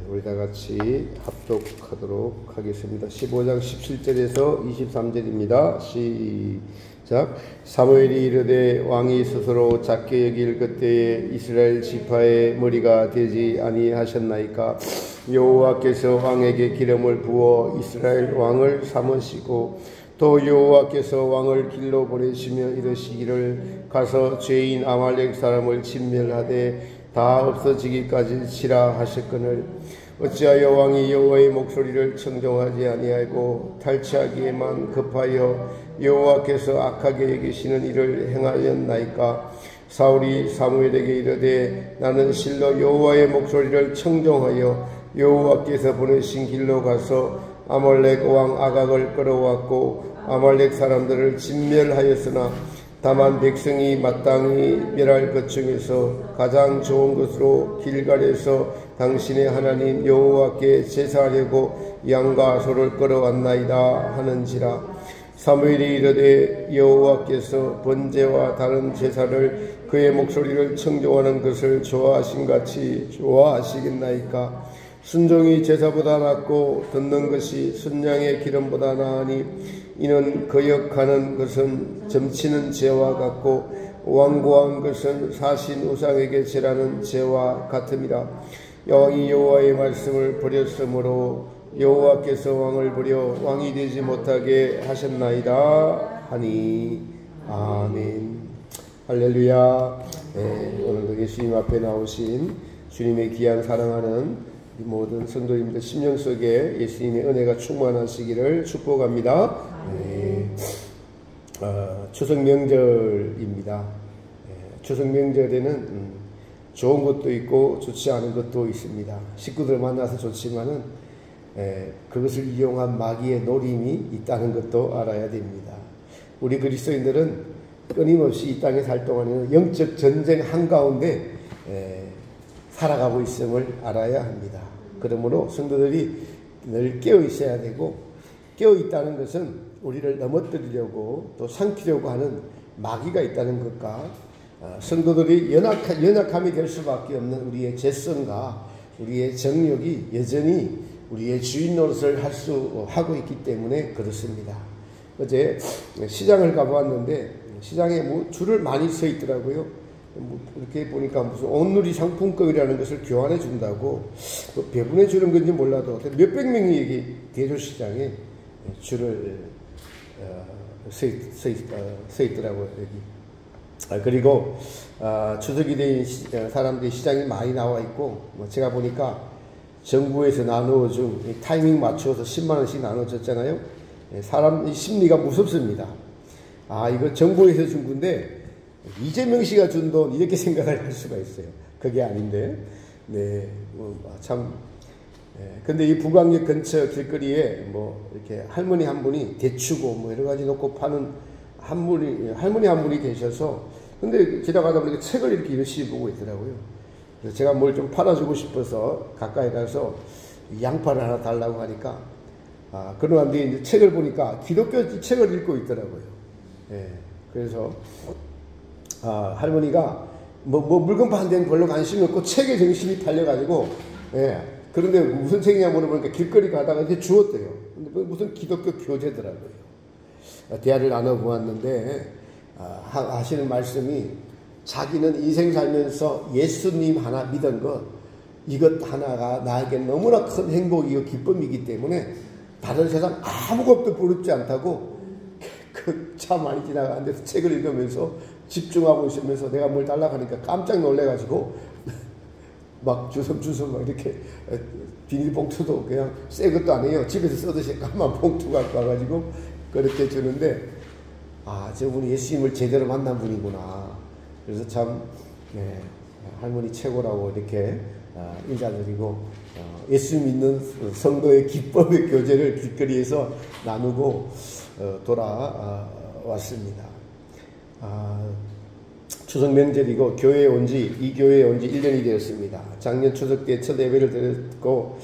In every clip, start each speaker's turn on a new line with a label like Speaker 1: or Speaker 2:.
Speaker 1: 우리 다 같이 합독하도록 하겠습니다. 15장 17절에서 23절입니다. 시작. 사무엘이 이르되 왕이 스스로 작게 여길 그때에 이스라엘 지파의 머리가 되지 아니하셨나이까. 여호와께서 왕에게 기름을 부어 이스라엘 왕을 삼으시고 또 여호와께서 왕을 길로 보내시며 이르시기를 가서 죄인 아말렉 사람을 진멸하되 다 없어지기까지 치라 하셨거늘 어찌하여 왕이 여호와의 목소리를 청종하지 아니하고 탈취하기에만 급하여 여호와께서 악하게 여기시는 일을 행하였나이까. 사울이 사무엘에게 이르되 나는 실로 여호와의 목소리를 청종하여 여호와께서 보내신 길로 가서 아말렉 왕 아각을 끌어왔고 아말렉 사람들을 진멸하였으나 다만 백성이 마땅히 멸할 것 중에서 가장 좋은 것으로 길갈에서 당신의 하나님 여호와께 제사하려고 양과 소를 끌어왔나이다 하는지라. 사무엘이 이르되 여호와께서 번제와 다른 제사를 그의 목소리를 청종하는 것을 좋아하신같이 좋아하시겠나이까. 순종이 제사보다 낫고 듣는 것이 순양의 기름보다 나으니 이는 거역하는 것은 점치는 죄와 같고 완고한 것은 사신 우상에게 제라는 죄와 같음이라. 왕이 여호와의 말씀을 버렸으므로 여호와께서 왕을 버려 왕이 되지 못하게 하셨나이다 하니. 아멘. 할렐루야. 오늘도 예수님 앞에 나오신 주님의 귀한 사랑하는 모든 성도님들 심령 속에 예수님의 은혜가 충만하시기를 축복합니다. 추석 명절입니다. 추석 명절에는 좋은 것도 있고 좋지 않은 것도 있습니다. 식구들 만나서 좋지만은 그것을 이용한 마귀의 노림이 있다는 것도 알아야 됩니다. 우리 그리스도인들은 끊임없이 이 땅에 살 동안에는 영적 전쟁 한가운데 살아가고 있음을 알아야 합니다. 그러므로 성도들이 늘 깨어 있어야 되고, 깨어 있다는 것은 우리를 넘어뜨리려고 또 삼키려고 하는 마귀가 있다는 것과 성도들이 연약함이 될 수밖에 없는 우리의 죄성과 우리의 정욕이 여전히 우리의 주인 노릇을 하고 있기 때문에 그렇습니다. 어제 시장을 가보았는데 시장에 줄을 많이 서 있더라고요. 이렇게 보니까 무슨 온누리 상품권이라는 것을 교환해 준다고 배분해 주는 건지 몰라도 몇백 명이 여기 대조시장에 줄을 서 있더라고요. 여기. 그리고 추석이 된 사람들이 시장에 많이 나와 있고, 제가 보니까 정부에서 나누어준 타이밍 맞춰서 10만 원씩 나눠줬잖아요. 사람 심리가 무섭습니다. 이거 정부에서 준 건데 이재명 씨가 준 돈 이렇게 생각을 할 수가 있어요. 그게 아닌데, 참. 근데 이 부광역 근처 길거리에 이렇게 할머니 한 분이 대추고 여러 가지 놓고 파는 할머니 한 분이 계셔서, 근데 지나가다 보니까 책을 이렇게 열심히 보고 있더라고요. 그래서 제가 뭘 좀 팔아주고 싶어서 가까이 가서 양파를 하나 달라고 하니까, 그런데 이제 책을 보니까 기독교 책을 읽고 있더라고요. 그래서 할머니가 물건 파는 데는 별로 관심이 없고 책에 정신이 팔려가지고, 그런데 무슨 책이냐 물어보니까 길거리 가다가 이렇게 주웠대요. 근데 무슨 기독교 교재더라고요. 대화를 나눠보았는데 하시는 말씀이, 자기는 인생 살면서 예수님 하나 믿은 것, 이것 하나가 나에게 너무나 큰 행복이고 기쁨이기 때문에 다른 세상 아무것도 부럽지 않다고 그 차 많이 지나가는 데서 책을 읽으면서 집중하고 있으면서 내가 뭘 달라고 하니까 깜짝 놀래가지고 막 주섬주섬 막 이렇게 비닐봉투도 그냥 새 것도 아니에요. 집에서 써드시 까만 봉투 갖고 와가지고 그렇게 주는데, 저분이 예수님을 제대로 만난 분이구나. 그래서 참 할머니 최고라고 이렇게 인사드리고, 예수 믿는 성도의 기쁨의 교제를 길거리에서 나누고 돌아왔습니다. 추석 명절이고 이 교회에 온 지 1년이 되었습니다. 작년 추석 때 첫 예배를 드렸고,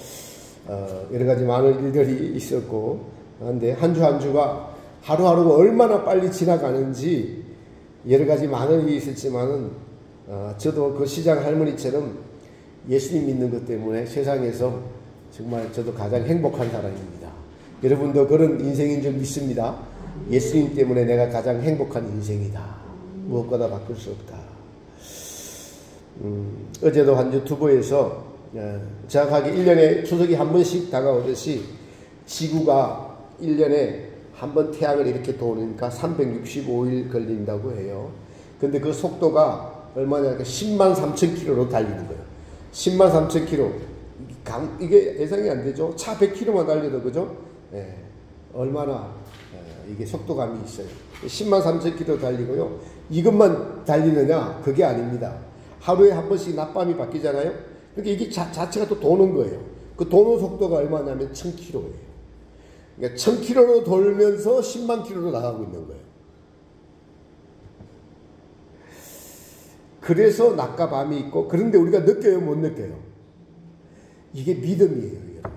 Speaker 1: 여러 가지 많은 일들이 있었고, 그런데 한 주 한 주가 하루하루가 얼마나 빨리 지나가는지 여러 가지 많은 일이 있었지만은, 저도 그 시장 할머니처럼 예수님 믿는 것 때문에 세상에서 정말 저도 가장 행복한 사람입니다. 여러분도 그런 인생인 줄 믿습니다. 예수님 때문에 내가 가장 행복한 인생이다. 무엇보다 바꿀 수 없다. 어제도 한 유튜브에서 정확하게 1년에 추석이 한 번씩 다가오듯이 지구가 1년에 한 번 태양을 이렇게 도니까 365일 걸린다고 해요. 근데 그 속도가 얼마냐, 10만 3천 킬로로 달리는 거예요. 10만 3천 킬로. 이게 예상이 안 되죠? 차 100킬로만 달려도, 그죠? 예, 얼마나 이게 속도감이 있어요. 10만 3천 킬로 달리고요. 이것만 달리느냐? 그게 아닙니다. 하루에 한 번씩 낮밤이 바뀌잖아요? 그러니까 이게 자체가 또 도는 거예요. 그 도는 속도가 얼마냐면 1000킬로예요. 그러니까 1000킬로로 돌면서 10만 킬로로 나가고 있는 거예요. 그래서 낮과 밤이 있고, 그런데 우리가 느껴요, 못 느껴요? 이게 믿음이에요, 여러분.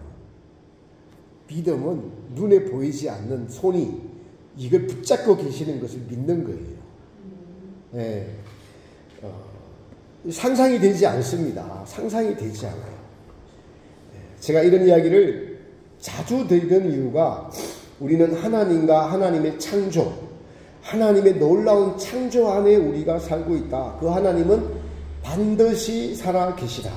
Speaker 1: 믿음은 눈에 보이지 않는 손이 이걸 붙잡고 계시는 것을 믿는 거예요. 네. 상상이 되지 않습니다. 상상이 되지 않아요. 제가 이런 이야기를 자주 드리는 이유가, 우리는 하나님과 하나님의 창조, 하나님의 놀라운 창조 안에 우리가 살고 있다. 그 하나님은 반드시 살아 계시다.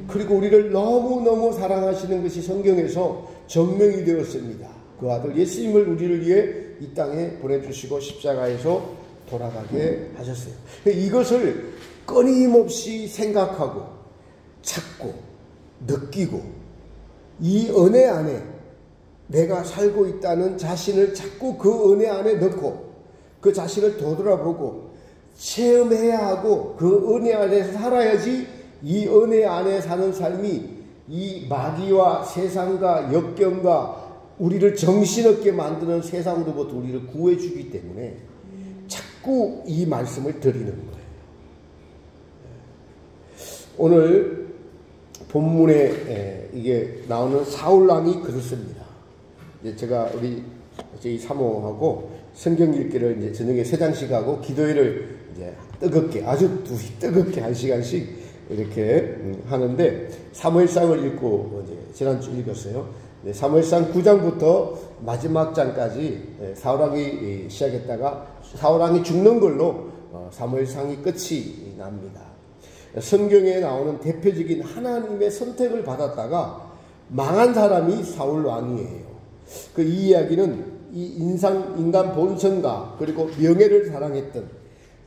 Speaker 1: 그리고 우리를 너무너무 사랑하시는 것이 성경에서 증명이 되었습니다. 그 아들 예수님을 우리를 위해 이 땅에 보내주시고 십자가에서 돌아가게 하셨어요. 이것을 끊임없이 생각하고 찾고 느끼고, 이 은혜 안에 내가 살고 있다는 자신을 자꾸 그 은혜 안에 넣고 그 자신을 되돌아보고 체험해야 하고, 그 은혜 안에서 살아야지 이 은혜 안에 사는 삶이 이 마귀와 세상과 역경과 우리를 정신없게 만드는 세상으로부터 우리를 구해주기 때문에 자꾸 이 말씀을 드리는 거예요. 오늘 본문에 이게 나오는 사울왕이 그렇습니다. 이제 제가 우리 저희 사모하고 성경 읽기를 이제 저녁에 3장씩 하고 기도회를 이제 뜨겁게, 아주 뜨겁게 1시간씩 이렇게 하는데, 사무엘상을 읽고 이제 지난주 읽었어요. 사무엘상 9장부터 마지막 장까지 사울왕이 시작했다가 사울왕이 죽는 걸로 사무엘상이 끝이 납니다. 성경에 나오는 대표적인 하나님의 선택을 받았다가 망한 사람이 사울왕이에요. 그 이 이야기는 이 인간 본성과 그리고 명예를 사랑했던,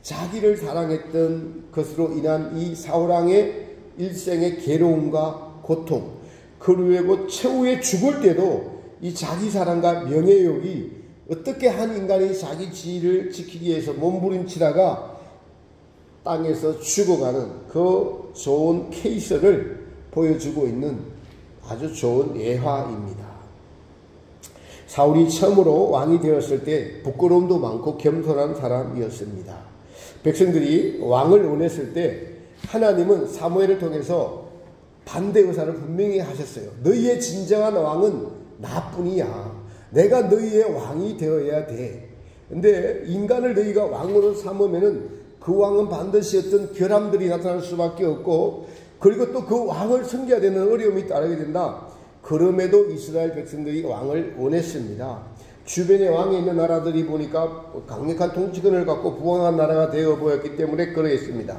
Speaker 1: 자기를 사랑했던 것으로 인한 이 사울왕의 일생의 괴로움과 고통, 그리고 최후에 죽을 때도 이 자기 사랑과 명예욕이 어떻게 한 인간이 자기 지위를 지키기 위해서 몸부림치다가 땅에서 죽어가는 그 좋은 케이스를 보여주고 있는 아주 좋은 예화입니다. 사울이 처음으로 왕이 되었을 때 부끄러움도 많고 겸손한 사람이었습니다. 백성들이 왕을 원했을 때 하나님은 사무엘을 통해서 반대 의사를 분명히 하셨어요. 너희의 진정한 왕은 나뿐이야. 내가 너희의 왕이 되어야 돼. 근데 인간을 너희가 왕으로 삼으면은 그 왕은 반드시 어떤 결함들이 나타날 수밖에 없고, 그리고 또 그 왕을 섬겨야 되는 어려움이 따르게 된다. 그럼에도 이스라엘 백성들이 왕을 원했습니다. 주변에 왕이 있는 나라들이 보니까 강력한 통치권을 갖고 부강한 나라가 되어 보였기 때문에 그러했습니다.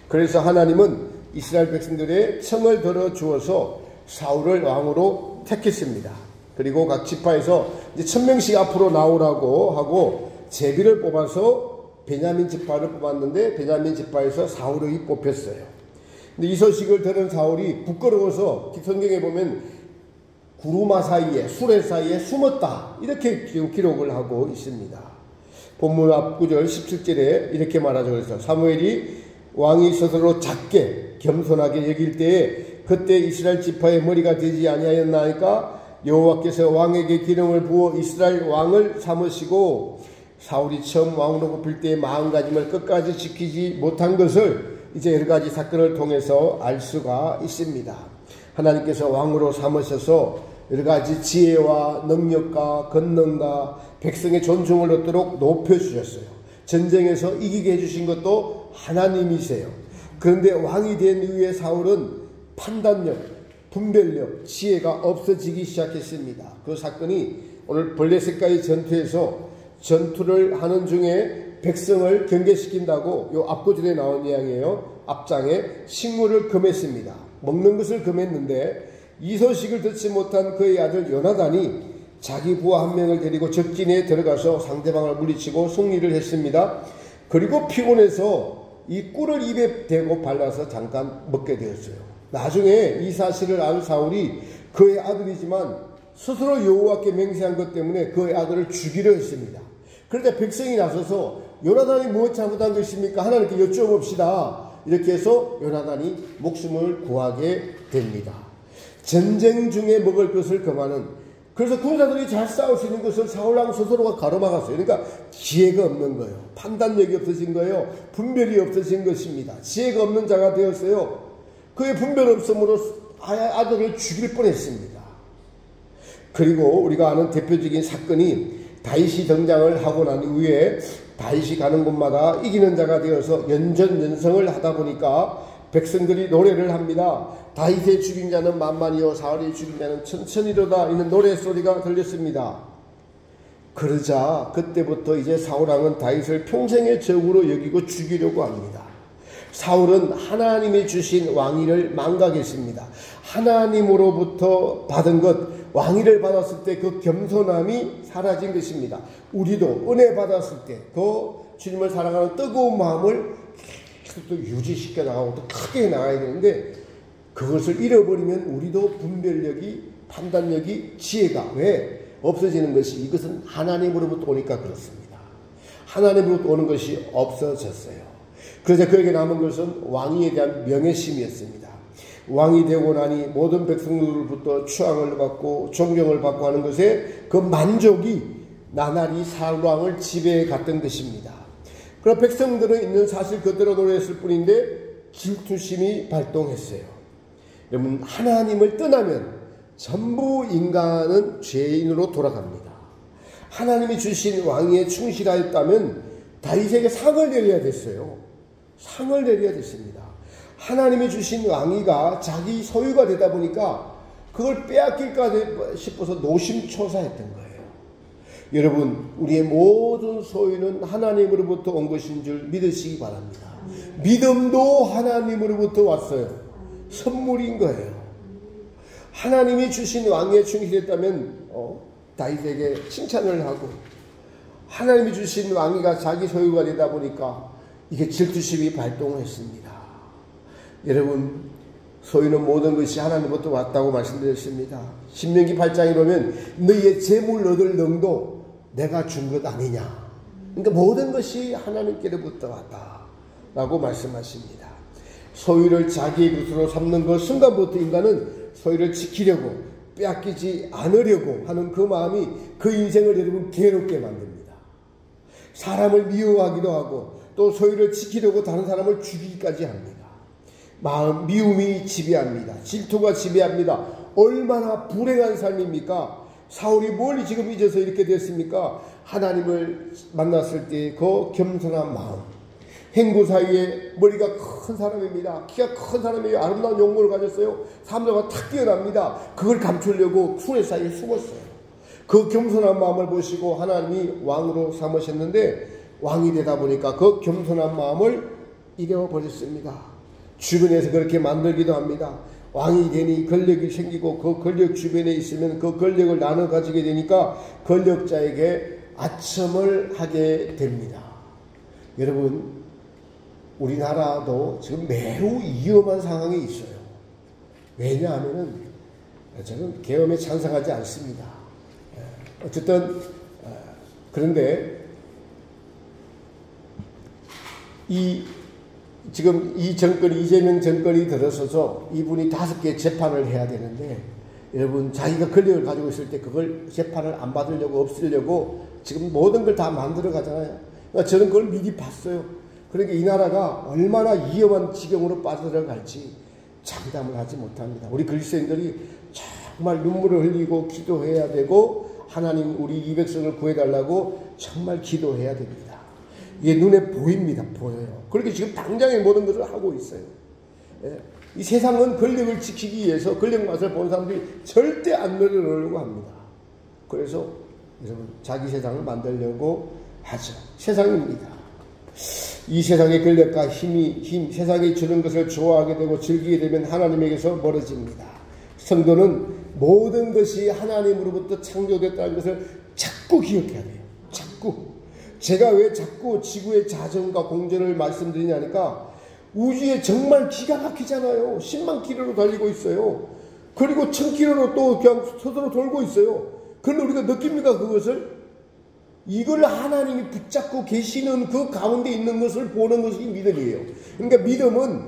Speaker 1: 그래서 하나님은 이스라엘 백성들의 청을 들어 주어서 사울을 왕으로 택했습니다. 그리고 각 지파에서 이제 1000명씩 앞으로 나오라고 하고 제비를 뽑아서 베냐민 지파를 뽑았는데, 베냐민 지파에서 사울이 뽑혔어요. 근데 이 소식을 들은 사울이 부끄러워서 성경에 보면 구루마 사이에, 수레 사이에 숨었다, 이렇게 기록을 하고 있습니다. 본문 앞구절 17절에 이렇게 말하죠. 그래서 사무엘이 왕이 스스로 작게 겸손하게 여길 때에 그때 이스라엘 지파의 머리가 되지 아니하였나이까, 여호와께서 왕에게 기름을 부어 이스라엘 왕을 삼으시고 사울이 처음 왕으로 뽑힐 때의 마음가짐을 끝까지 지키지 못한 것을 이제 여러 가지 사건을 통해서 알 수가 있습니다. 하나님께서 왕으로 삼으셔서 여러 가지 지혜와 능력과 권능과 백성의 존중을 얻도록 높여주셨어요. 전쟁에서 이기게 해주신 것도 하나님이세요. 그런데 왕이 된 이후에 사울은 판단력, 분별력, 지혜가 없어지기 시작했습니다. 그 사건이 오늘 블레셋과의 전투에서 전투를 하는 중에 백성을 경계시킨다고 요 앞구절에 나온 이야기예요. 앞장에 식물을 금했습니다. 먹는 것을 금했는데 이 소식을 듣지 못한 그의 아들 요나단이 자기 부하 한 명을 데리고 적진에 들어가서 상대방을 물리치고 승리를 했습니다. 그리고 피곤해서 이 꿀을 입에 대고 발라서 잠깐 먹게 되었어요. 나중에 이 사실을 안 사울이 그의 아들이지만 스스로 여호와께 맹세한 것 때문에 그의 아들을 죽이려 했습니다. 그런데 백성이 나서서 요나단이 무엇 잘못한 것입니까? 하나님께 여쭤봅시다. 이렇게 해서 요나단이 목숨을 구하게 됩니다. 전쟁 중에 먹을 것을 금하는, 그래서 군사들이 잘 싸울 수 있는 것을 사울왕 스스로가 가로막았어요. 그러니까 지혜가 없는 거예요. 판단력이 없어진 거예요. 분별이 없어진 것입니다. 지혜가 없는 자가 되었어요. 그의 분별 없음으로 아들을 죽일 뻔했습니다. 그리고 우리가 아는 대표적인 사건이 다윗이 등장을 하고 난 이후에 다윗이 가는 곳마다 이기는 자가 되어서 연전연승을 하다 보니까 백성들이 노래를 합니다. 다윗의 죽인 자는 만만이요 사울의 죽인 자는 천천히로다. 이는 노래소리가 들렸습니다. 그러자 그때부터 이제 사울왕은 다윗을 평생의 적으로 여기고 죽이려고 합니다. 사울은 하나님이 주신 왕위를 망각했습니다. 하나님으로부터 받은 것, 왕위를 받았을 때 그 겸손함이 사라진 것입니다. 우리도 은혜 받았을 때 그 주님을 사랑하는 뜨거운 마음을 계속 또 유지시켜 나가고 또 크게 나가야 되는데, 그것을 잃어버리면 우리도 분별력이, 판단력이, 지혜가 왜 없어지는 것이, 이것은 하나님으로부터 오니까 그렇습니다. 하나님으로부터 오는 것이 없어졌어요. 그래서 그에게 남은 것은 왕위에 대한 명예심이었습니다. 왕이 되고 나니 모든 백성들로부터 추앙을 받고 존경을 받고 하는 것에 그 만족이 나날이 사울왕을 지배해 갔던 것입니다. 그러나 백성들은 있는 사실 그대로 노래했을 뿐인데 질투심이 발동했어요. 여러분, 하나님을 떠나면 전부 인간은 죄인으로 돌아갑니다. 하나님이 주신 왕위에 충실하였다면 다윗에게 상을 내려야 됐어요. 상을 내려야 됐습니다. 하나님이 주신 왕위가 자기 소유가 되다 보니까 그걸 빼앗길까 싶어서 노심초사했던 거예요. 여러분, 우리의 모든 소유는 하나님으로부터 온 것인 줄 믿으시기 바랍니다. 믿음도 하나님으로부터 왔어요. 선물인 거예요. 하나님이 주신 왕위에 충실했다면 다윗에게 칭찬을 하고, 하나님이 주신 왕위가 자기 소유가 되다 보니까 이게 질투심이 발동했습니다. 여러분, 소유는 모든 것이 하나님부터 왔다고 말씀드렸습니다. 신명기 8장에 보면 너희의 재물 얻을 능도 내가 준 것 아니냐. 그러니까 모든 것이 하나님께로부터 왔다라고 말씀하십니다. 소유를 자기의 것으로 삼는 그 순간부터 인간은 소유를 지키려고, 빼앗기지 않으려고 하는 그 마음이 그 인생을 여러분 괴롭게 만듭니다. 사람을 미워하기도 하고 또 소유를 지키려고 다른 사람을 죽이기까지 합니다. 마음 미움이 지배합니다. 질투가 지배합니다. 얼마나 불행한 삶입니까? 사울이 뭘 지금 잊어서 이렇게 됐습니까? 하나님을 만났을 때 그 겸손한 마음. 행구 사이에 머리가 큰 사람입니다. 키가 큰 사람이에요. 아름다운 용모를 가졌어요. 사람들과 탁 뛰어납니다. 그걸 감추려고 풀의 사이에 숨었어요. 그 겸손한 마음을 보시고 하나님이 왕으로 삼으셨는데, 왕이 되다 보니까 그 겸손한 마음을 잃어버렸습니다. 주변에서 그렇게 만들기도 합니다. 왕이 되니 권력이 생기고 그 권력 주변에 있으면 그 권력을 나눠 가지게 되니까 권력자에게 아첨을 하게 됩니다. 여러분, 우리나라도 지금 매우 위험한 상황에 있어요. 왜냐하면 저는 계엄에 찬성하지 않습니다. 어쨌든 그런데 지금 이 정권이, 이재명 정권이 들어서서 이분이 5개 재판을 해야 되는데, 여러분, 자기가 권력을 가지고 있을 때 그걸 재판을 안 받으려고, 없애려고 지금 모든 걸 다 만들어 가잖아요. 그러니까 저는 그걸 미리 봤어요. 그러니까 이 나라가 얼마나 위험한 지경으로 빠져들어갈지 장담을 하지 못합니다. 우리 그리스도인들이 정말 눈물을 흘리고 기도해야 되고, 하나님 우리 이 백성을 구해달라고 정말 기도해야 됩니다. 이게 눈에 보입니다. 보여요. 그렇게 지금 당장의 모든 것을 하고 있어요. 이 세상은 권력을 지키기 위해서 권력 맛을 본 사람들이 절대 안 내려놓으려고 합니다. 그래서 여러분 자기 세상을 만들려고 하죠. 세상입니다. 이 세상의 권력과 세상이 주는 것을 좋아하게 되고 즐기게 되면 하나님에게서 멀어집니다. 성도는 모든 것이 하나님으로부터 창조됐다는 것을 자꾸 기억해야 돼요. 자꾸. 제가 왜 자꾸 지구의 자전과 공전을 말씀드리냐니까 우주에 정말 기가 막히잖아요. 10만 킬로로 달리고 있어요. 그리고 1000킬로로 또 그냥 서서로 돌고 있어요. 그런데 우리가 느낍니까 그것을? 이걸 하나님이 붙잡고 계시는 그 가운데 있는 것을 보는 것이 믿음이에요. 그러니까 믿음은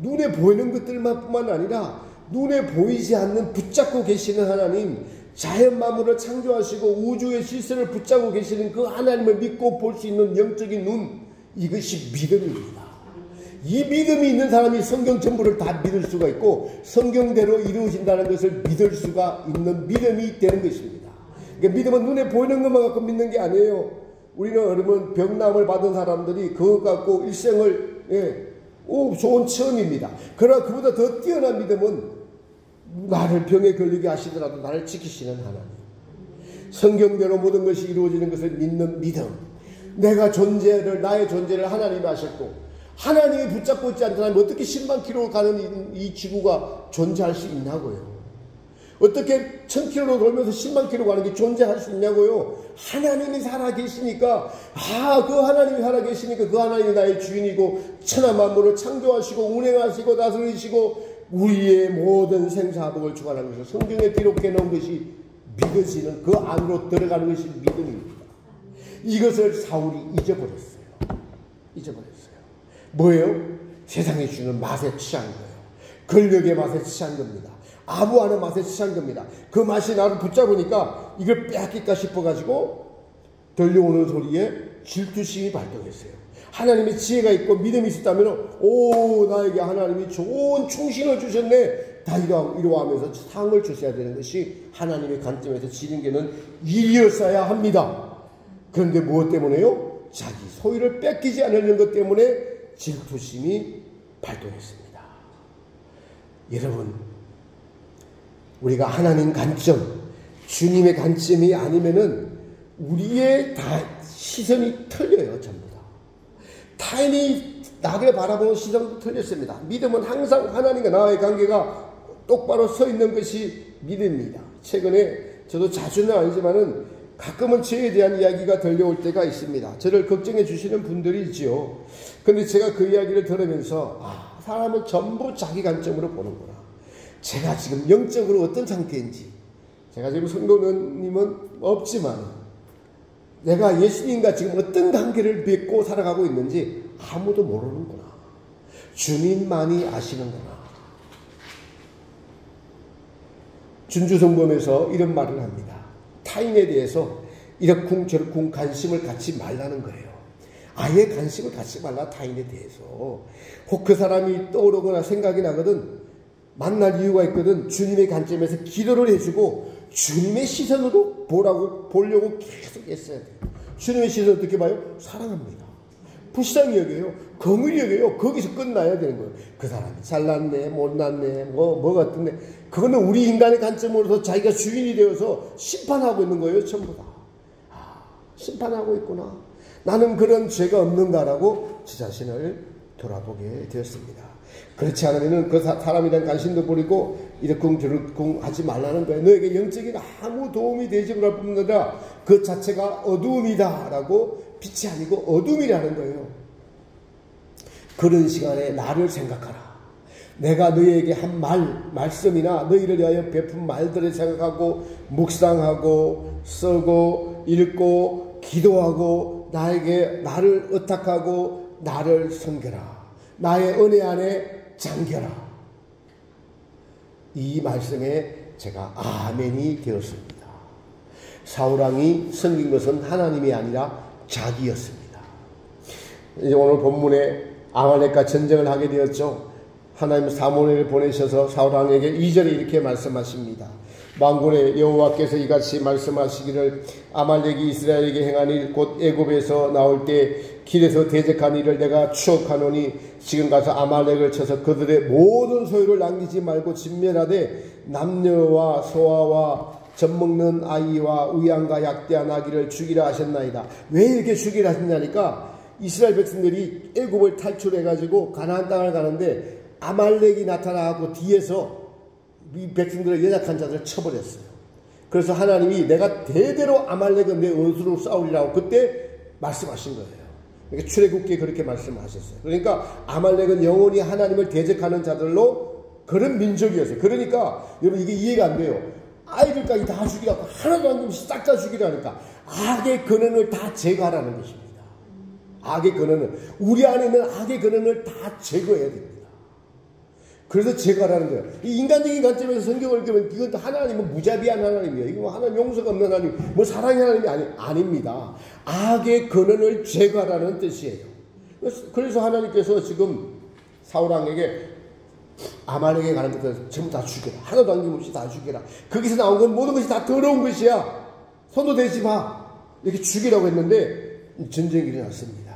Speaker 1: 눈에 보이는 것들만 뿐만 아니라 눈에 보이지 않는 붙잡고 계시는 하나님, 자연 만물을 창조하시고 우주의 질서를 붙잡고 계시는 그 하나님을 믿고 볼 수 있는 영적인 눈, 이것이 믿음입니다. 이 믿음이 있는 사람이 성경 전부를 다 믿을 수가 있고 성경대로 이루어진다는 것을 믿을 수가 있는 믿음이 되는 것입니다. 그러니까 믿음은 눈에 보이는 것만 갖고 믿는 게 아니에요. 우리는 여러분 병남을 받은 사람들이 그것 갖고 일생을 좋은 체험입니다. 그러나 그보다 더 뛰어난 믿음은 나를 병에 걸리게 하시더라도 나를 지키시는 하나님, 성경대로 모든 것이 이루어지는 것을 믿는 믿음, 나의 존재를 하나님이 하셨고 하나님이 붙잡고 있지 않다면 어떻게 10만 킬로 가는 이 지구가 존재할 수 있냐고요. 어떻게 1000킬로로 돌면서 10만 킬로 가는 게 존재할 수 있냐고요. 하나님이 살아계시니까, 그 하나님이 살아계시니까 그 하나님이 나의 주인이고 천하 만물을 창조하시고 운행하시고 다스리시고 우리의 모든 생사복을 주관하는 것을 성경에 기록해 놓은 것이 믿어지는, 그 안으로 들어가는 것이 믿음입니다. 이것을 사울이 잊어버렸어요. 뭐예요? 세상이 주는 맛에 취한 거예요. 권력의 맛에 취한 겁니다. 아부하는 맛에 취한 겁니다. 그 맛이 나를 붙잡으니까 이걸 빼앗길까 싶어가지고 들려오는 소리에 질투심이 발동했어요. 하나님의 지혜가 있고 믿음이 있었다면 나에게 하나님이 좋은 충신을 주셨네, 다 이러하면서 상을 주셔야 되는 것이 하나님의 관점에서 지능계는 일이었어야 합니다. 그런데 무엇 때문에요? 자기 소유를 뺏기지 않으려는 것 때문에 질투심이 발동했습니다. 여러분, 우리가 하나님 관점, 주님의 관점이 아니면은 우리의 다 시선이 틀려요. 전부 다. 타인이 나를 바라보는 시선도 틀렸습니다. 믿음은 항상 하나님과 나와의 관계가 똑바로 서 있는 것이 믿음입니다. 최근에 저도 자주는 아니지만은 가끔은 저에 대한 이야기가 들려올 때가 있습니다. 저를 걱정해 주시는 분들이 있지요. 근데 제가 그 이야기를 들으면서 사람은 전부 자기 관점으로 보는구나. 제가 지금 영적으로 어떤 상태인지, 제가 지금 성도님은 없지만 내가 예수님과 지금 어떤 관계를 맺고 살아가고 있는지 아무도 모르는구나. 주님만이 아시는구나. 준주성범에서 이런 말을 합니다. 타인에 대해서 이러쿵 저러쿵 관심을 갖지 말라는 거예요. 아예 관심을 갖지 말라. 타인에 대해서. 혹 그 사람이 떠오르거나 생각이 나거든 만날 이유가 있거든 주님의 관점에서 기도를 해주고 주님의 시선으로 보려고 계속 애써야 돼요. 주님의 시선을 어떻게 봐요? 사랑합니다. 불쌍히 여겨요. 긍휼히 여겨요. 거기서 끝나야 되는 거예요. 그 사람이 잘났네, 못났네, 뭐 같은데, 그거는 우리 인간의 관점으로서 자기가 주인이 되어서 심판하고 있는 거예요. 전부 다. 심판하고 있구나. 나는 그런 죄가 없는가라고 제 자신을 돌아보게 되었습니다. 그렇지 않으면 그 사람에 대한 관심도 버리고 이러쿵 저러쿵 하지 말라는 거예요. 너에게 영적인 아무 도움이 되지 못할 뿐 아니라 그 자체가 어두움이다 라고, 빛이 아니고 어둠이라는 거예요. 그런 시간에 나를 생각하라. 내가 너희에게 한 말씀이나 너희를 위하여 베푼 말들을 생각하고 묵상하고 쓰고 읽고 기도하고 나를 의탁하고 나를 섬겨라. 나의 은혜 안에 잠겨라. 이 말씀에 제가 아멘이 되었습니다. 사울왕이 섬긴 것은 하나님이 아니라 자기였습니다. 이제 오늘 본문에 아말렉과 전쟁을 하게 되었죠. 하나님 사무엘을 보내셔서 사울왕에게 2절에 이렇게 말씀하십니다. 만군의 여호와께서 이같이 말씀하시기를 아말렉이 이스라엘에게 행한 일 곧 애굽에서 나올 때 길에서 대적한 일을 내가 추억하노니 지금 가서 아말렉을 쳐서 그들의 모든 소유를 남기지 말고 진멸하되 남녀와 소아와 젖먹는 아이와 의양과 약대한 아기를 죽이라 하셨나이다. 왜 이렇게 죽이라 하셨냐니까 이스라엘 백성들이 애굽을 탈출해가지고 가나안 땅을 가는데 아말렉이 나타나고 뒤에서 이 백성들의 연약한 자들을 쳐버렸어요. 그래서 하나님이 내가 대대로 아말렉은 내 원수로 싸우리라고 그때 말씀하신 거예요. 그러니까 출애굽기에 그렇게 말씀하셨어요. 그러니까 아말렉은 영원히 하나님을 대적하는 자들로 그런 민족이었어요. 그러니까 여러분 이게 이해가 안 돼요. 아이들까지 다 죽이라고 하나도 안 남기면 싹 다 죽이라니까 악의 근원을 다 제거하라는 것입니다. 악의 근원은 우리 안에 있는 악의 근원을 다 제거해야 됩니다. 그래서 제거하라는 거예요. 이 인간적인 관점에서 성경을 읽으면 이건 하나님은 무자비한 하나님이에요. 이거 하나님 용서가 없는 하나님, 뭐 사랑의 하나님이 아닙니다. 악의 근원을 제거하라는 뜻이에요. 그래서 하나님께서 지금 사울왕에게 아말렉에 가는 것들 전부 다 죽여라. 하나도 남김없이 다 죽여라. 거기서 나온 건 모든 것이 다 더러운 것이야. 손도 대지 마. 이렇게 죽이라고 했는데 전쟁이 일어났습니다.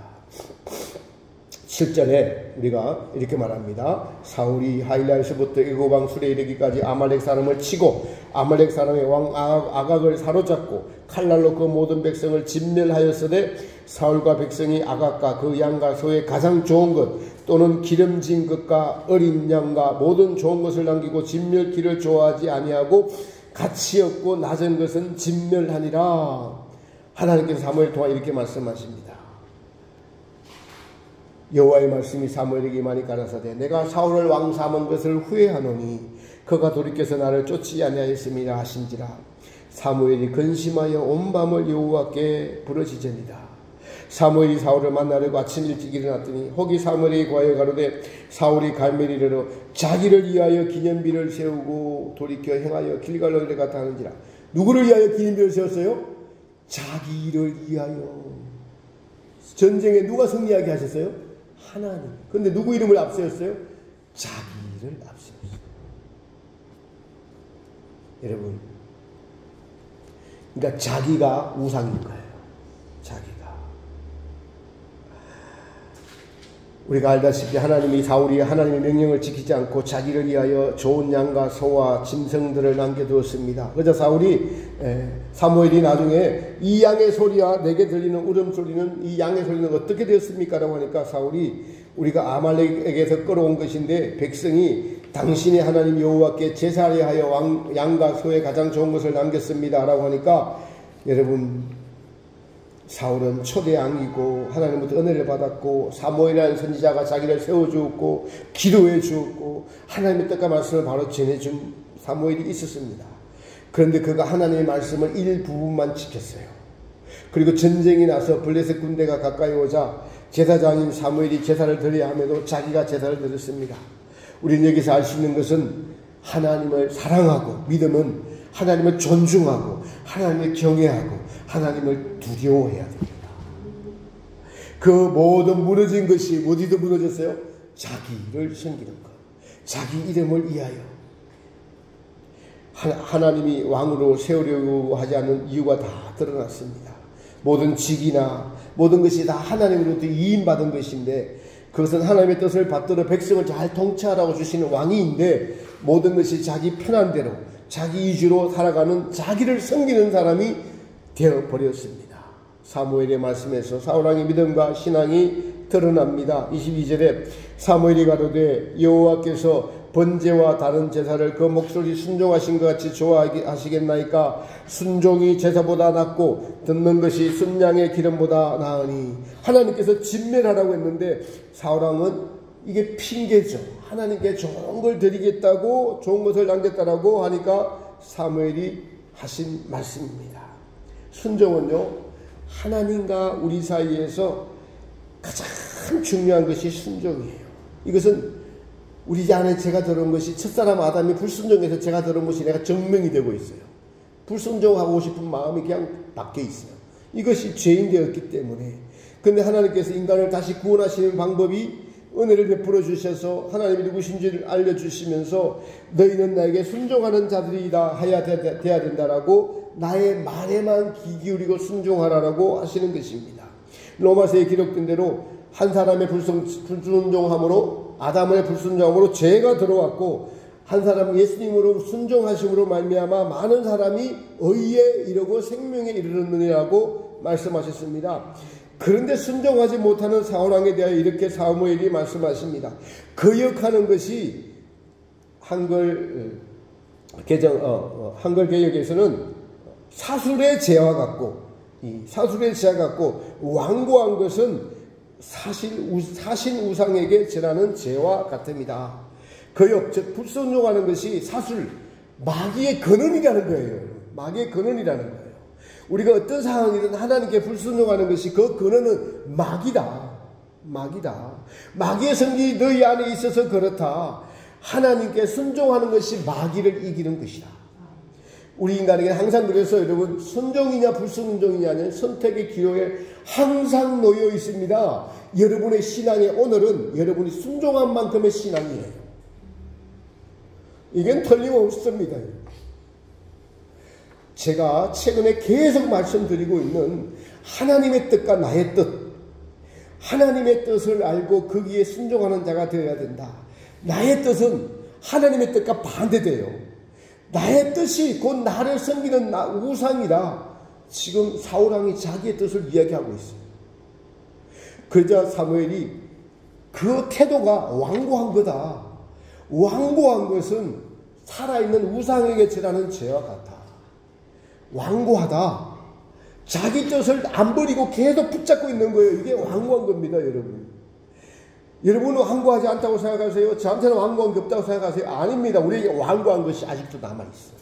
Speaker 1: 7절에 우리가 이렇게 말합니다. 사울이 하일라에서부터 애굽왕 술에 이르기까지 아말렉 사람을 치고 아말렉 사람의 왕 아각을 사로잡고 칼날로 그 모든 백성을 진멸하였으되 사울과 백성이 아각과 그 양과 소의 가장 좋은 것 또는 기름진 것과 어린 양과 모든 좋은 것을 남기고 진멸기를 좋아하지 아니하고 가치 없고 낮은 것은 진멸하니라. 하나님께서 사무엘 통하 이렇게 말씀하십니다. 여호와의 말씀이 사무엘에게 많이 가라사대 내가 사울을 왕 삼은 것을 후회하노니 그가 돌이켜서 나를 쫓지 아니하였음이라 하신지라. 사무엘이 근심하여 온 밤을 여호와께 부르짖으니라. 사무엘이 사울을 만나려고 아침 일찍 일어났더니 혹이 사무엘에게 구하여 가로되 사울이 갈멜리로 자기를 위하여 기념비를 세우고 돌이켜 행하여 길갈로 내려갔다 하는지라. 누구를 위하여 기념비를 세웠어요? 자기를 위하여. 전쟁에 누가 승리하게 하셨어요? 하나님. 그런데 누구 이름을 앞세웠어요? 자기를 앞세웠어요. 여러분, 그러니까 자기가 우상인 거예요. 자기가. 우리가 알다시피 하나님이 사울이 하나님의 명령을 지키지 않고 자기를 위하여 좋은 양과 소와 짐승들을 남겨두었습니다. 그래서 사무엘이 나중에 이 양의 소리와 내게 들리는 울음소리는 이 양의 소리는 어떻게 되었습니까? 라고 하니까 사울이 우리가 아말렉에게서 끌어온 것인데 백성이 당신의 하나님 여호와께 제사를 하여 양과 소의 가장 좋은 것을 남겼습니다. 라고 하니까 여러분 사울은 초대왕이고 하나님부터 은혜를 받았고 사무엘이라는 선지자가 자기를 세워주었고 기도해 주었고 하나님의 뜻과 말씀을 바로 전해준 사무엘이 있었습니다. 그런데 그가 하나님의 말씀을 일부분만 지켰어요. 그리고 전쟁이 나서 블레셋 군대가 가까이 오자 제사장인 사무엘이 제사를 드려야 함에도 자기가 제사를 드렸습니다. 우리는 여기서 알 수 있는 것은 하나님을 사랑하고 믿음은 하나님을 존중하고 하나님을 경외하고 하나님을 두려워해야 됩니다. 그 모든 무너진 것이 어디서 무너졌어요? 자기를 섬기는 것. 자기 이름을 위하여. 하나님이 왕으로 세우려고 하지 않는 이유가 다 드러났습니다. 모든 직이나 모든 것이 다 하나님으로부터 이임받은 것인데 그것은 하나님의 뜻을 받들어 백성을 잘 통치하라고 주시는 왕위인데 모든 것이 자기 편한 대로 자기 위주로 살아가는 자기를 섬기는 사람이 되어버렸습니다. 사무엘의 말씀에서 사울왕의 믿음과 신앙이 드러납니다. 22절에 사무엘이 가로되 여호와께서 번제와 다른 제사를 그 목소리 순종하신 것 같이 좋아하시겠나이까? 순종이 제사보다 낫고 듣는 것이 순양의 기름보다 나으니. 하나님께서 진멸하라고 했는데 사울왕은 이게 핑계죠. 하나님께 좋은 걸 드리겠다고 좋은 것을 남겼다라고 하니까 사무엘이 하신 말씀입니다. 순종은요, 하나님과 우리 사이에서 가장 중요한 것이 순종이에요. 이것은 우리 안에 죄가 들어온 것이 첫사람 아담이 불순종해서 죄가 들어온 것이 내가 증명이 되고 있어요. 불순종하고 싶은 마음이 그냥 밖에 있어요. 이것이 죄인 되었기 때문에. 근데 하나님께서 인간을 다시 구원하시는 방법이 은혜를 베풀어 주셔서 하나님이 누구신지를 알려주시면서 너희는 나에게 순종하는 자들이다 해야 돼야 된다라고 나의 말에만 귀 기울이고 순종하라라고 하시는 것입니다. 로마서에 기록된 대로 한 사람의 불순종함으로 아담의 불순종함으로 죄가 들어왔고 한 사람 예수님으로 순종하심으로 말미암아 많은 사람이 의에 이르고 생명에 이르느니라고 말씀하셨습니다. 그런데 순종하지 못하는 사울왕에 대하여 이렇게 사무엘이 말씀하십니다. 거역하는 것이 한글 개역에서는 사술의 죄와 같고, 이 사술의 죄와 같고 완고한 것은 사신 우상에게 절하는 죄와 같습니다. 거역, 즉 불순종하는 것이 사술, 마귀의 근원이라는 거예요. 마귀의 근원이라는 거예요. 우리가 어떤 상황이든 하나님께 불순종하는 것이 그 근원은 마귀다. 마귀의 성질이 너희 안에 있어서 그렇다. 하나님께 순종하는 것이 마귀를 이기는 것이다. 우리 인간에게 항상 그래서 여러분 순종이냐 불순종이냐는 선택의 기로에 항상 놓여 있습니다. 여러분의 신앙의 오늘은 여러분이 순종한 만큼의 신앙이에요. 이건 틀림없습니다. 제가 최근에 계속 말씀드리고 있는 하나님의 뜻과 나의 뜻, 하나님의 뜻을 알고 거기에 순종하는 자가 되어야 된다. 나의 뜻은 하나님의 뜻과 반대돼요. 나의 뜻이 곧 나를 섬기는 우상이다. 지금 사울왕이 자기의 뜻을 이야기하고 있어요. 그러자 사무엘이 그 태도가 완고한 거다. 완고한 것은 살아있는 우상에게 절하는 죄와 같아. 완고하다. 자기 뜻을 안 버리고 계속 붙잡고 있는 거예요. 이게 완고한 겁니다, 여러분. 여러분은 완고하지 않다고 생각하세요? 저한테는 완고한 게 없다고 생각하세요? 아닙니다. 우리에게 완고한 것이 아직도 남아있어요.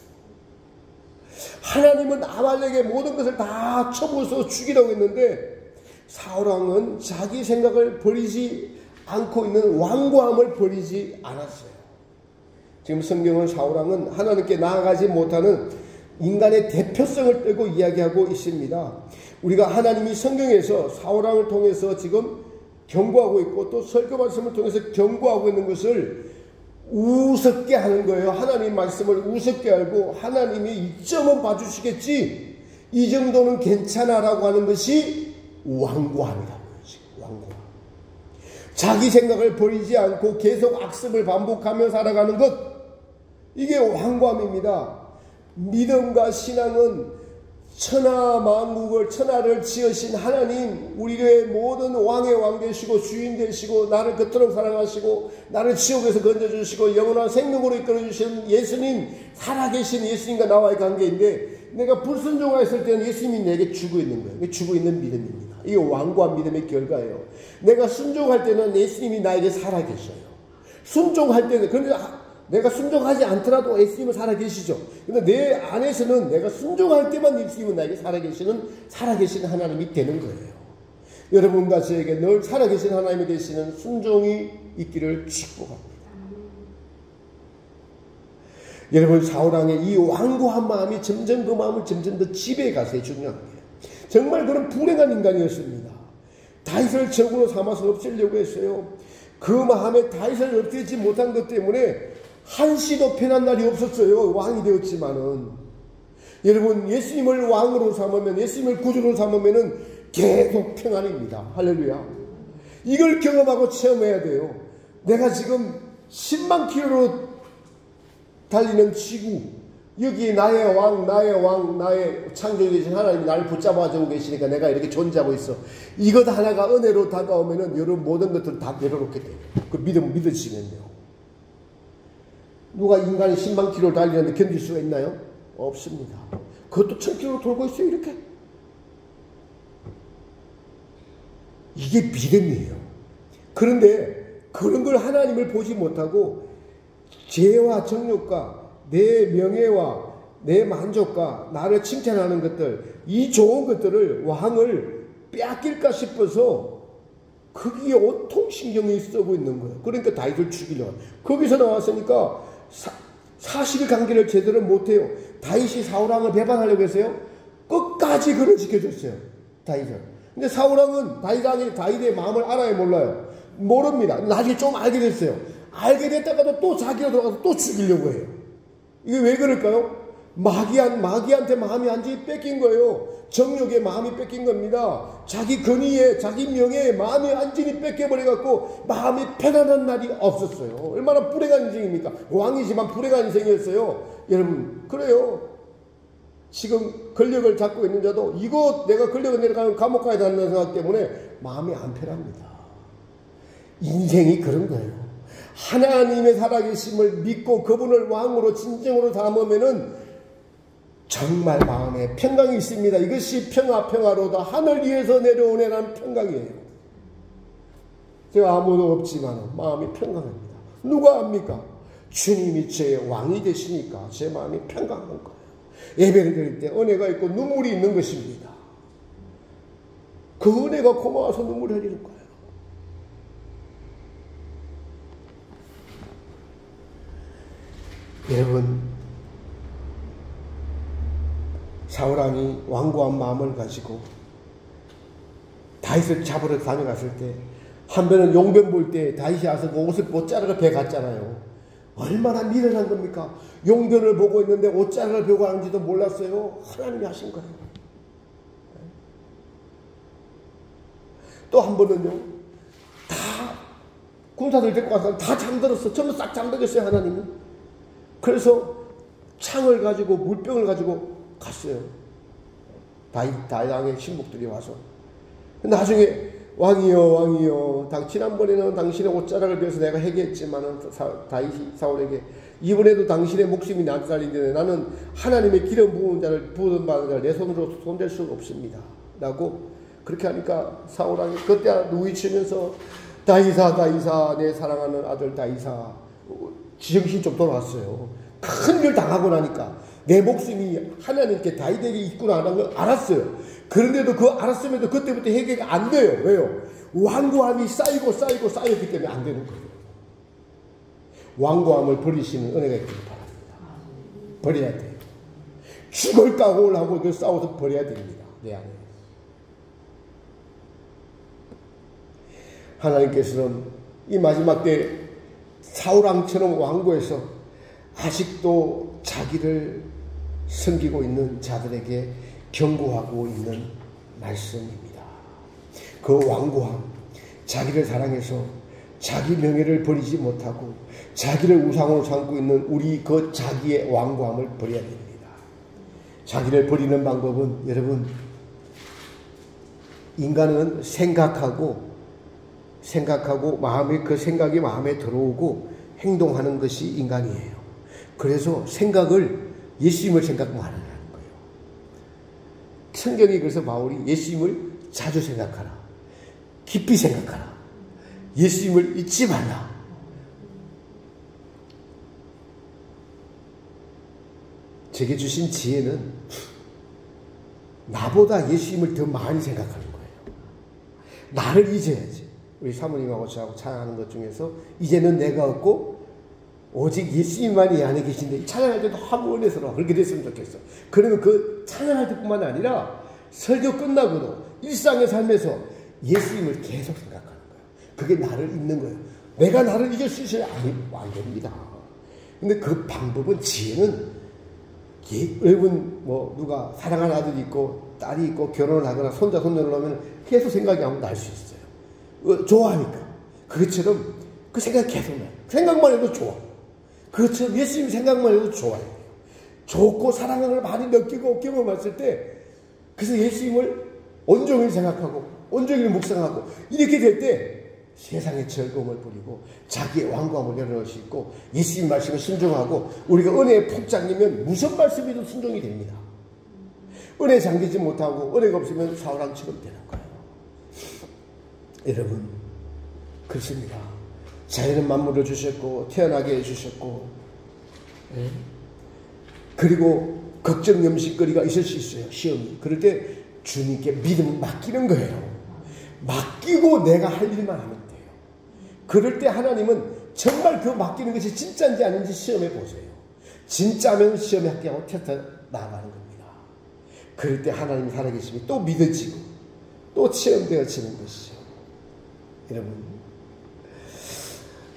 Speaker 1: 하나님은 아말렉의 모든 것을 다 쳐부어서 죽이라고 했는데 사울왕은 자기 생각을 버리지 않고 있는 완고함을 버리지 않았어요. 지금 성경은 사울왕은 하나님께 나아가지 못하는 인간의 대표성을 떼고 이야기하고 있습니다. 우리가 하나님이 성경에서 사울왕을 통해서 지금 경고하고 있고 또 설교 말씀을 통해서 경고하고 있는 것을 우습게 하는 거예요. 하나님 말씀을 우습게 알고 하나님이 이점은 봐주시겠지, 이 정도는 괜찮아라고 하는 것이 완고함이라고 해요. 완고함. 자기 생각을 버리지 않고 계속 악습을 반복하며 살아가는 것, 이게 완고함입니다. 믿음과 신앙은 천하만국을, 천하를 지으신 하나님, 우리의 모든 왕의 왕 되시고 주인 되시고 나를 그토록 사랑하시고 나를 지옥에서 건져주시고 영원한 생명으로 이끌어주신 예수님, 살아계신 예수님과 나와의 관계인데 내가 불순종했을 때는 예수님이 내게 주고 있는 거예요. 이게 주고 있는 믿음입니다. 이게 완고한 믿음의 결과예요. 내가 순종할 때는 예수님이 나에게 살아계셔요. 순종할 때는, 그런데 내가 순종하지 않더라도 예수님은 살아계시죠. 근데 내 안에서는 내가 순종할 때만 예수님은 나에게 살아계신 하나님이 되는 거예요. 여러분과 저에게 늘 살아계신 하나님이 되시는 순종이 있기를 축복합니다. 여러분, 사울왕의 이 완고한 마음이 점점 그 마음을 점점 더 지배해 가서 중요한 거예요. 정말 그런 불행한 인간이었습니다. 다윗을 적으로 삼아서 없애려고 했어요. 그 마음에 다윗을 없애지 못한 것 때문에 한시도 편한 날이 없었어요. 왕이 되었지만은. 여러분, 예수님을 왕으로 삼으면, 예수님을 구주로 삼으면은 계속 평안입니다. 할렐루야. 이걸 경험하고 체험해야 돼요. 내가 지금 10만 킬로로 달리는 지구, 여기 나의 왕, 나의 창조주이신 하나님이 나를 붙잡아주고 계시니까 내가 이렇게 존재하고 있어. 이것 하나가 은혜로 다가오면은 여러분 모든 것들을 다 내려놓게 돼요. 그 믿으시면요. 누가 인간이 10만 킬로를 달리는데 견딜 수가 있나요? 없습니다. 그것도 1000킬로 돌고 있어요, 이렇게. 이게 믿음이에요. 그런데 그런 걸 하나님을 보지 못하고 죄와 정욕과 내 명예와 내 만족과 나를 칭찬하는 것들, 이 좋은 것들을 왕을 빼앗길까 싶어서 거기에 온통 신경이 쓰고 있는 거예요. 그러니까 다윗을 죽이려고. 거기서 나왔으니까 사실관계를 제대로 못해요. 다윗이 사울왕을 배반하려고 했어요. 끝까지 그를 지켜줬어요, 다윗은. 근데 사울왕은 다윗의 마음을 알아요, 몰라요? 모릅니다. 나중에 좀 알게 됐어요. 알게 됐다가도 또 자기가 들어가서 또 죽이려고 해요. 이게 왜 그럴까요? 마귀한테 마음이 완전히 뺏긴 거예요. 정욕에 마음이 뺏긴 겁니다. 자기 권위에, 자기 명예에 마음이 완전히 뺏겨버려갖고 마음이 편안한 날이 없었어요. 얼마나 불행한 인생입니까? 왕이지만 불행한 인생이었어요. 여러분, 그래요. 지금 권력을 잡고 있는 자도 이거 내가 권력을 내려가면 감옥 가야 된다는 생각 때문에 마음이 안 편합니다. 인생이 그런 거예요. 하나님의 살아계심을 믿고 그분을 왕으로 진정으로 담으면은 정말 마음에 평강이 있습니다. 이것이 평화로다. 하늘 위에서 내려오네라는 평강이에요. 제가 아무도 없지만 마음이 평강합니다. 누가 압니까? 주님이 제 왕이 되시니까 제 마음이 평강한 거예요. 예배를 드릴 때 은혜가 있고 눈물이 있는 것입니다. 그 은혜가 고마워서 눈물을 흘리는 거예요. 여러분, 사울왕이 완고한 마음을 가지고 다윗을 잡으러 다녀갔을 때 한 번은 용변 볼 때 다윗이 와서 그 옷을 못 자르러 배 갔잖아요. 얼마나 미련한 겁니까? 용변을 보고 있는데 옷 자르러 배고 하는지도 몰랐어요. 하나님이 하신 거예요. 또 한 번은요, 다 군사들 데리고 가서 다 잠들었어. 전부 싹 잠들었어요, 하나님이. 그래서 창을 가지고 물병을 가지고 갔어요. 다윗 왕의 신복들이 와서. 나중에 왕이여, 지난번에는 당신의 옷자락을 베어서 내가 해결했지만은 다윗이 사울에게 이번에도 당신의 목숨이 나한테 달린데 나는 하나님의 기름 부은 받은 자를 내 손으로 손댈 수가 없습니다. 라고 그렇게 하니까 사울왕이 그때 누이치면서 다윗아, 내 사랑하는 아들 다윗아, 지정신 좀 돌아왔어요. 큰 일 당하고 나니까 내 목숨이 하나님께 다윗에게 있구나 하는 걸 알았어요. 그런데도 그 알았음에도 그때부터 해결이 안 돼요. 왜요? 완고함이 쌓였기 때문에 안 되는 거예요. 완고함을 버리시는 은혜가 있기를 바랍니다. 버려야 돼요. 죽을 각오를 하고 그 싸워서 버려야 됩니다. 내 안에. 하나님께서는 이 마지막 때 사울왕처럼 완고해서 아직도 자기를 섬기고 있는 자들에게 경고하고 있는 말씀입니다. 그 완고함, 자기를 사랑해서 자기 명예를 버리지 못하고 자기를 우상으로 삼고 있는 우리 그 자기의 완고함을 버려야 됩니다. 자기를 버리는 방법은 여러분, 인간은 생각하고 그 생각이 마음에 들어오고 행동하는 것이 인간이에요. 그래서 예수님을 생각 말하는 거예요. 성경이 그래서 바울이 예수님을 자주 생각하라. 깊이 생각하라. 예수님을 잊지 말라. 제게 주신 지혜는 나보다 예수님을 더 많이 생각하는 거예요. 나를 잊어야지. 우리 사모님하고 저하고 찬양하는 것 중에서 이제는 내가 없고 오직 예수님만이 이 안에 계신데 찬양할 때도 한 원에서로 그렇게 됐으면 좋겠어. 그러면 그 찬양할 때뿐만 아니라 설교 끝나고도 일상의 삶에서 예수님을 계속 생각하는 거예요. 그게 나를 잊는 거예요. 내가 나를 잊을 수 있어야 안 됩니다. 근데 그 방법은, 지혜는 여러분 누가 사랑하는 아들이 있고 딸이 있고 결혼을 하거나 손자를 하면 계속 생각이 한번 날 수 있어요. 좋아하니까. 그것처럼 그 생각이 계속 나요. 생각만 해도 좋아. 그것처럼 예수님 생각만 해도 좋아요. 좋고 사랑하는 걸 많이 느끼고 경험했을 때, 그래서 예수님을 온종일 생각하고 온종일 묵상하고 이렇게 될 때 세상의 즐거움을 버리고 자기의 완고함을 내려놓을 수 있고 예수님 말씀에 순종하고, 우리가 은혜에 푹 잠기면 무슨 말씀이든 순종이 됩니다. 은혜에 잠기지 못하고 은혜가 없으면 사울왕처럼 되는 거예요. 여러분, 그렇습니다. 자연은 만물을 주셨고 태어나게 해주셨고, 그리고 걱정 염식거리가 있을 수 있어요. 시험이. 그럴 때 주님께 믿음을 맡기는 거예요. 맡기고 내가 할 일만 하면 돼요. 그럴 때 하나님은 정말 그 맡기는 것이 진짜인지 아닌지 시험해 보세요. 진짜면 시험에 합격하고 테스트 나아가는 겁니다. 그럴 때 하나님이 살아계심이 또 믿어지고 또 체험되어지는 것이죠. 여러분,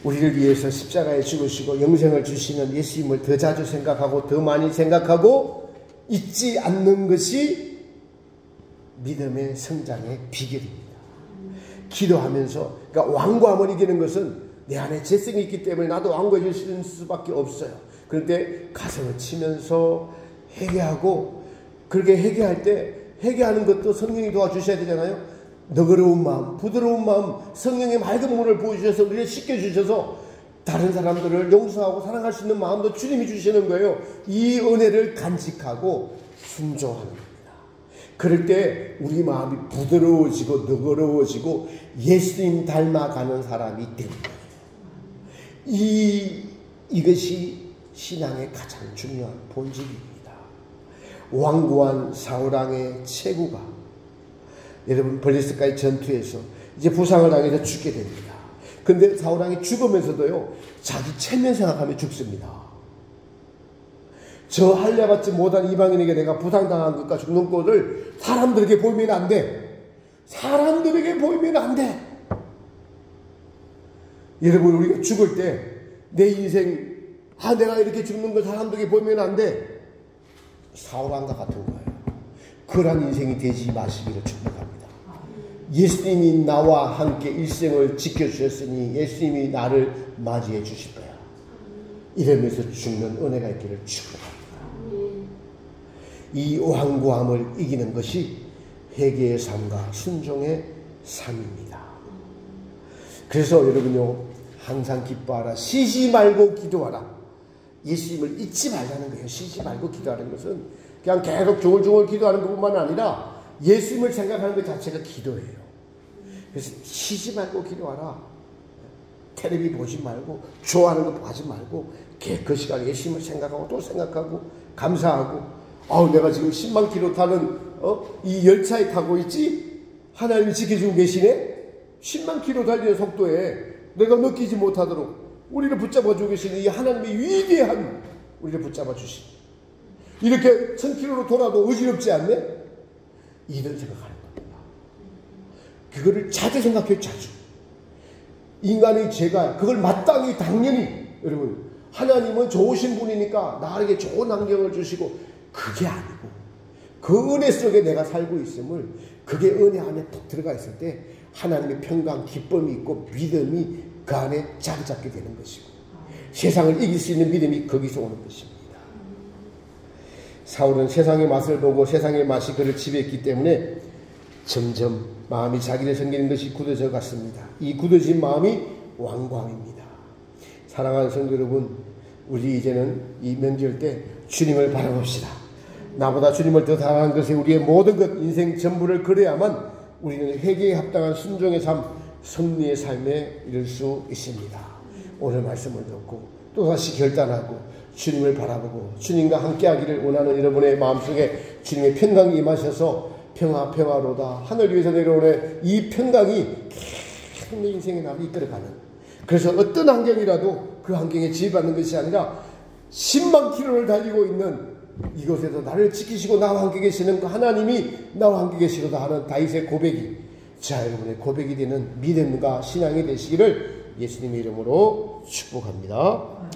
Speaker 1: 우리를 위해서 십자가에 죽으시고 영생을 주시는 예수님을 더 자주 생각하고 더 많이 생각하고 잊지 않는 것이 믿음의 성장의 비결입니다. 기도하면서, 그러니까 완고함을 이기는 것은 내 안에 재성이 있기 때문에 나도 완고해질 수밖에 없어요. 그런데 가슴을 치면서 회개하고, 그렇게 회개할 때 회개하는 것도 성령이 도와주셔야 되잖아요. 너그러운 마음, 부드러운 마음, 성령의 맑은 문을 보여주셔서 우리를 씻겨주셔서 다른 사람들을 용서하고 사랑할 수 있는 마음도 주님이 주시는 거예요. 이 은혜를 간직하고 순종하는 겁니다. 그럴 때 우리 마음이 부드러워지고 너그러워지고 예수님 닮아가는 사람이 됩니다. 이것이 신앙의 가장 중요한 본질입니다. 완고한 사울왕의 체구가, 여러분, 블리스가의 전투에서 이제 부상을 당해서 죽게 됩니다. 근데 사울왕이 죽으면서도요, 자기 체면 생각하며 죽습니다. 저 할례받지 못한 이방인에게 내가 부상당한 것과 죽는 꼴을 사람들에게 보이면 안 돼. 사람들에게 보이면 안 돼. 여러분, 우리가 죽을 때 내 인생, 내가 이렇게 죽는 걸 사람들에게 보이면 안 돼. 사울왕과 같은 거예요. 그런 인생이 되지 마시기를 축복합니다. 예수님이 나와 함께 일생을 지켜주셨으니 예수님이 나를 맞이해 주실 거야. 이러면서 죽는 은혜가 있기를 축복합니다. 이 완고함을 이기는 것이 회개의 삶과 순종의 삶입니다. 그래서 여러분요, 항상 기뻐하라, 쉬지 말고 기도하라. 예수님을 잊지 말라는 거예요. 쉬지 말고 기도하는 것은 그냥 계속 중얼중얼 기도하는 것뿐만 아니라 예수님을 생각하는 것 자체가 기도예요. 그래서 쉬지 말고 기도하라. 텔레비 보지 말고 좋아하는 거 하지 말고 그 시간에 예수님을 생각하고 또 생각하고 감사하고, 내가 지금 10만 킬로 타는 이 열차에 타고 있지? 하나님이 지켜주고 계시네? 10만 킬로 달리는 속도에 내가 느끼지 못하도록 우리를 붙잡아 주고 계시는 이 하나님의 위대한 우리를 붙잡아 주시니, 이렇게 1000km로 돌아도 어지럽지 않네? 이런 생각하는 겁니다. 그거를 자주 생각해요. 자주. 인간의 죄가 그걸 마땅히 당연히, 여러분, 하나님은 좋으신 분이니까 나에게 좋은 환경을 주시고, 그게 아니고 그 은혜 속에 내가 살고 있음을, 그게 은혜 안에 푹 들어가 있을 때 하나님의 평강, 기쁨이 있고 믿음이 그 안에 자리 잡게 되는 것이고, 세상을 이길 수 있는 믿음이 거기서 오는 것입니다. 사울은 세상의 맛을 보고 세상의 맛이 그를 지배했기 때문에 점점 마음이 자기를 섬기는 것이 굳어져 갔습니다. 이 굳어진 마음이 완고함입니다. 사랑하는 성도 여러분, 우리 이제는 이 명절 때 주님을 바라봅시다. 나보다 주님을 더 사랑하는 것에 우리의 모든 것, 인생 전부를 걸어야만 우리는 회개에 합당한 순종의 삶, 승리의 삶에 이를 수 있습니다. 오늘 말씀을 듣고 또다시 결단하고 주님을 바라보고 주님과 함께하기를 원하는 여러분의 마음속에 주님의 평강이 임하셔서 평화로다, 하늘 위에서 내려오는 이 평강이 계속 내 인생의 나를 이끌어가는, 그래서 어떤 환경이라도 그 환경에 지배받는 것이 아니라 10만 킬로를 달리고 있는 이곳에서 나를 지키시고 나와 함께 계시는 그 하나님이 나와 함께 계시로다 하는 다윗의 고백이 여러분의 고백이 되는 믿음과 신앙이 되시기를 예수님의 이름으로 축복합니다.